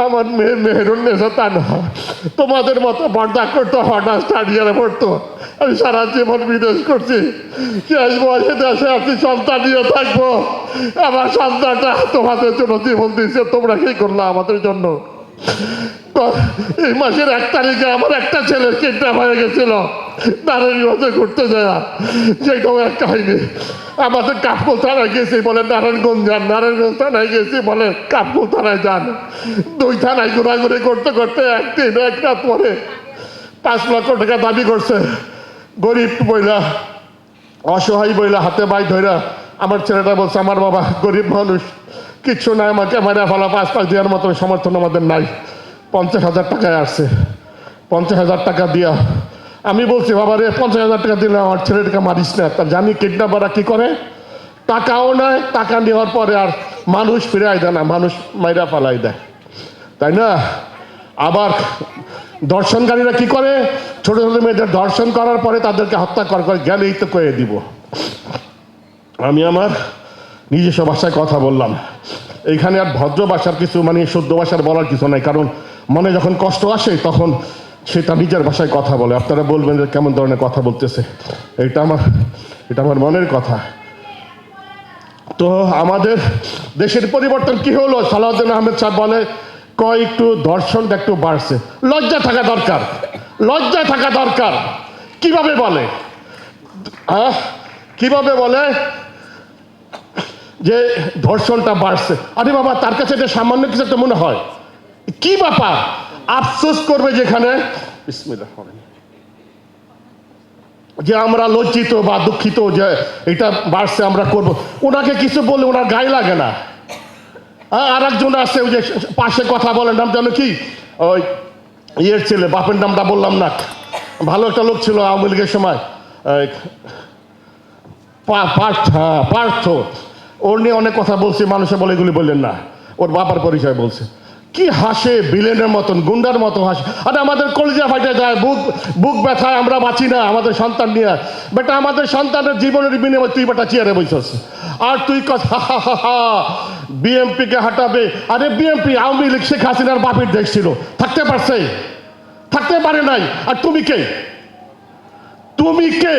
আমার মেয়ে মেহেরুন্নেসা তা না, তোমাদের মতো পর্দা করতো, হঠাৎ স্টাডিয়ারে পড়তো। আমি সারা জীবন বিদেশ করছি, শেষ বয়সে দেশে আসছি, সন্তান নিয়ে থাকবো। আমার সন্তানটা তোমাদের জন্য জীবন দিয়েছে, তোমরা কি করলা আমাদের জন্য? এই মাসের 1 তারিখে আমার একটা ছেলে কিডন্যাপ হয়ে গেছিল নারায়ণগঞ্জে ঘুরতে যায়, সেটাও এক কাহিনী। আমাদের কাপড় থানায় গেছি বলে নারায়ণগঞ্জ যান, নারায়ণগঞ্জ থানায় গেছি বলে কাপড় থানায় যান। 2 থানায় ঘোরাঘুরি করতে করতে একদিন এক রাত পরে 5 লক্ষ টাকা দাবি করছে। গরিব বইলা, অসহায় বইলা, হাতে বাই ধইরা আমার ছেলেটা বলছে, আমার বাবা গরিব মানুষ, কিচ্ছু নাই, আমাকে মারা ফেলা, 5 দেওয়ার মতো সমর্থন আমাদের নাই। 50,000 টাকায় আসছে। 50,000 টাকা দিয়া আমি বলছি, বাবা রে 50,000 টাকা দিলে আমার ছেলেটাকে মারিস না। তার জানি কিডন্যাপাররা কি করে, টাকাও নেয়, টাকা নেওয়ার পরে আর মানুষ ফিরাই দেয় না, মানুষ মাইরা ফালাই দেয়, তাই না? আবার দর্শনকারীরা কি করে, ছোট ছোট মেয়েদের দর্শন করার পরে তাদেরকে হত্যা করে গেলেই তো কয়ে দিব। আমি আমার নিজস্ব ভাষায় কথা বললাম, এইখানে আর ভদ্র ভাষার কিছু মানে শুদ্ধ ভাষার বলার কিছু নাই, কারণ মনে যখন কষ্ট আসে তখন সেটা নিজের ভাষায় কথা বলে। আপনারা বলবেন যে কেমন ধরনের কথা বলতেছে, এটা আমার মনের কথা। তো আমাদের দেশের পরিবর্তন কি হলো? সালাউদ্দিন আহমেদ সাহেব বলে, একটু দর্শনটা একটু বাড়ছে। লজ্জা থাকা দরকার, লজ্জা থাকা দরকার। কিভাবে বলে? কিভাবে বলে যে ধর্ষণটা বাড়ছে? আরে বাবা, তার কাছে এটা সামান্য কিছু একটা মনে হয়, কি ব্যাপার? আফসোস করবে যেখানে যে আমরা লজ্জিত বা দুঃখিত যে এটা বাড়ছে, আমরা করব। ওনাকে কিছু বললে ওনার গায়ে লাগে না। আর একজন আছে, ওই যে পাশে কথা বলেন, নাম জানো কি, ওই ইয়ের ছেলে, বাপের নামটা বললাম না, ভালো একটা লোক ছিল আওয়ামী লীগের সময়, পার্থ। ওর নিয়ে অনেক কথা বলছে, মানুষে বলে এগুলি বললেন না, ওর বাবার পরিচয় বলছে। কি হাসে, বিলেনের মতন, গুন্ডার মতো হাসে। আরে আমাদের কলিজা ফাইটে যায়, বুক ব্যথায় আমরা বাঁচি না আমাদের সন্তান নিয়ে। বেটা, আমাদের সন্তানের জীবনের বিনিময়ে তুই বেটা চেয়ারে বসেছিস, আর তুই কথা বিএমপিকে হাঁটাবে। আরে বিএমপি, আওয়ামী লীগ, শেখ হাসিনার বাপের দেশ ছিল, থাকতে পারছে? থাকতে পারে নাই। আর তুমি কে? তুমি কে?